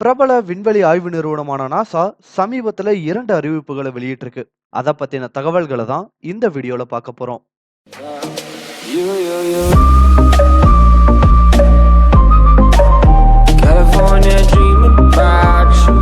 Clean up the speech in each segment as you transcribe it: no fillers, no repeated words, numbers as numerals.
பிரபல விண்வெளி ஆய்வு நிறுவனமான நாசா சமீபத்துல 2 அறிவிப்புகளை வெளியிட்டிருக்கு. அத பத்தின தகவல்களை தான் இந்த வீடியோல பார்க்க போறோம். You, you, you. California dreaming about you.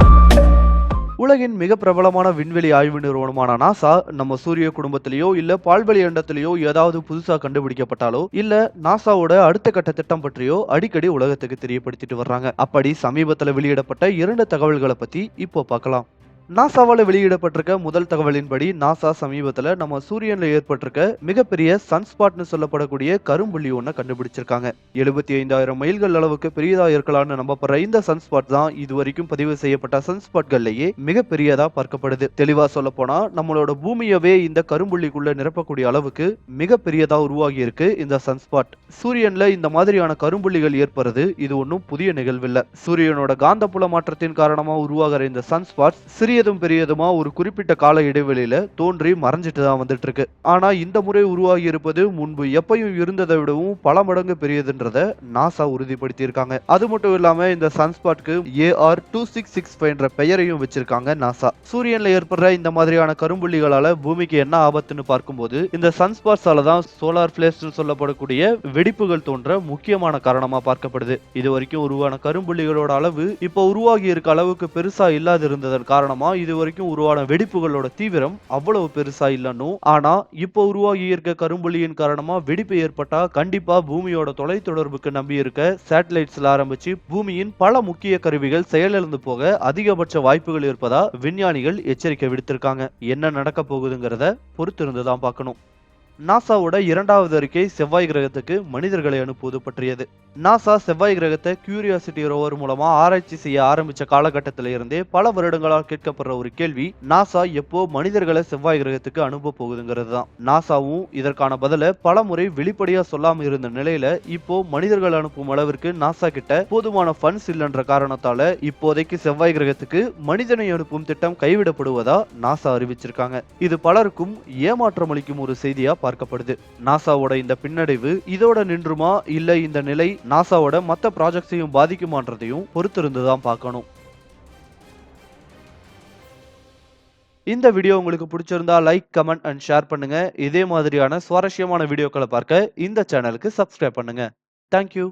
உலகின் மிக பிரபலமான விண்வெளி ஆய்வு நிறுவனமான நாசா நம்ம சூரிய குடும்பத்திலேயோ இல்ல பால்வெளி அண்டத்திலேயோ ஏதாவது புதுசா கண்டுபிடிக்கப்பட்டாலோ இல்ல நாசாவோட அடுத்த கட்ட திட்டம் பற்றியோ அடிக்கடி உலகத்துக்கு தெரியப்படுத்திட்டு வர்றாங்க. அப்படி சமீபத்துல வெளியிடப்பட்ட 2 தகவல்களை பத்தி இப்போ பார்க்கலாம். நாசாவால வெளியிடப்பட்டிருக்க முதல் தகவலின்படி நாசா சமீபத்துல நம்ம சூரியன்ல ஏற்பட்டிருக்க மிகப்பெரிய சன்ஸ்பாட்னு சொல்லப்படக்கூடிய கரும்புள்ளி ஒன்ன கண்டுபிடிச்சிருக்காங்க. 75,000 மைல்கள் அளவுக்கு பெரியதா இருக்கலாம்னு நம்பப்படுற இந்த சன்ஸ்பாட் தான் இதுவரைக்கும் பதிவு செய்யப்பட்ட சன்ஸ்பாட்கள்லயே மிகப்பெரியதா பார்க்கப்படுது. தெளிவா சொல்ல போனா நம்மளோட பூமியவே இந்த கரும்புள்ளிக்குள்ள நிரப்பக்கூடிய அளவுக்கு மிகப்பெரியதா உருவாகி இருக்கு இந்த சன்ஸ்பாட். சூரியன்ல இந்த மாதிரியான கரும்புள்ளிகள் ஏற்படுறது இது ஒன்றும் புதிய நிகழ்வில்ல. சூரியனோட காந்தப்புல மாற்றத்தின் காரணமா உருவாகிற இந்த சன்ஸ்பாட் சிறியதும் பெரியதுமா ஒரு குறிப்பிட்ட கால இடைவெளியில தோன்றி மறைஞ்சிட்டு தான் வந்துட்டு இருக்கு. ஆனா இந்த முறை உருவாகி இருப்பது முன்பு எப்பயும் இருந்ததை விடவும் பல மடங்கு பெரியதுன்றத நாசா உறுதிப்படுத்தி இருக்காங்க. அது மட்டும் இல்லாம இந்த சன்ஸ்பாட்க்கு AR-2665 என்ற பெயரையும் வச்சிருக்காங்க நாசா. சூரியன்ல ஏற்படுற இந்த மாதிரியான கரும்புள்ளிகளால பூமிக்கு என்ன ஆபத்துன்னு பார்க்கும்போது இந்த சன்ஸ்பாட்ஸால தான் சோலார் பிளேஸ்னு சொல்லப்படக்கூடிய வெடிப்புகள் தோன்ற முக்கியமான காரணமா பார்க்கப்படுது. இது வரைக்கும் உருவான கரும்புள்ளிகளோட அளவு இப்போ உருவாகி இருக்க அளவுக்கு பெருசா இல்லாது இருந்ததன் காரணமா இது வரைக்கும் உருவான வெடிப்புகளோட தீவிரம் அவ்வளவு பெருசா இல்லைன்னு. ஆனா இப்போ உருவாகி இருக்க கரும்புள்ளியின் காரணமா வெடிப்பு ஏற்பட்டா கண்டிப்பா பூமியோட தொலைத்தொடர்புக்கு நம்பி இருக்க சேட்டலைட்ஸ்ல ஆரம்பிச்சு பூமியின் பல முக்கிய கருவிகள் செயலிழந்து போக அதிகபட்ச வாய்ப்புகள் இருப்பதா விஞ்ஞானிகள் எச்சரிக்கை விடுத்திருக்காங்க. என்ன நடக்க போகுதுங்கிறத பொறுத்திருந்துதான் பார்க்கணும். நாசாவோட 2வது அறிக்கை செவ்வாய் கிரகத்துக்கு மனிதர்களை அனுப்புவது பற்றியது. நாசா செவ்வாய் கிரகத்தை கியூரியாசிட்டி ரோவர் மூலமா ஆராய்ச்சி செய்ய ஆரம்பிச்ச காலகட்டத்தில இருந்தே பல வருடங்களாக கேட்கப்படுற ஒரு கேள்வி நாசா எப்போ மனிதர்களை செவ்வாய் கிரகத்துக்கு அனுப்ப போகுதுங்கிறது தான். நாசாவும் இதற்கான பதில பல முறை வெளிப்படையா சொல்லாம இருந்த நிலையில இப்போ மனிதர்கள் அனுப்பும் அளவிற்கு நாசா கிட்ட போதுமான ஃபண்ட்ஸ் இல்லைன்ற காரணத்தால இப்போதைக்கு செவ்வாய் கிரகத்துக்கு மனிதனை அனுப்பும் திட்டம் கைவிடப்படுவதா நாசா அறிவிச்சிருக்காங்க. இது பலருக்கும் ஏமாற்றம் அளிக்கும் ஒரு செய்தியா பார்க்கப்படுது. நாசாவோட இந்த பின்னடைவு இதோட நின்றுமா இல்ல இந்த நிலை நாசாவோட மத்த ப்ராஜெக்ட்ஸையும் பாதிக்குமான்றதையும் பொறுத்திருந்துதான் பார்க்கணும். இந்த வீடியோ உங்களுக்கு பிடிச்சிருந்தா லைக், கமெண்ட் அண்ட் ஷேர் பண்ணுங்க. இதே மாதிரியான சுவாரஸ்யமான வீடியோக்களை பார்க்க இந்த சேனலுக்கு சப்ஸ்கிரைப் பண்ணுங்க. தேங்க்யூ.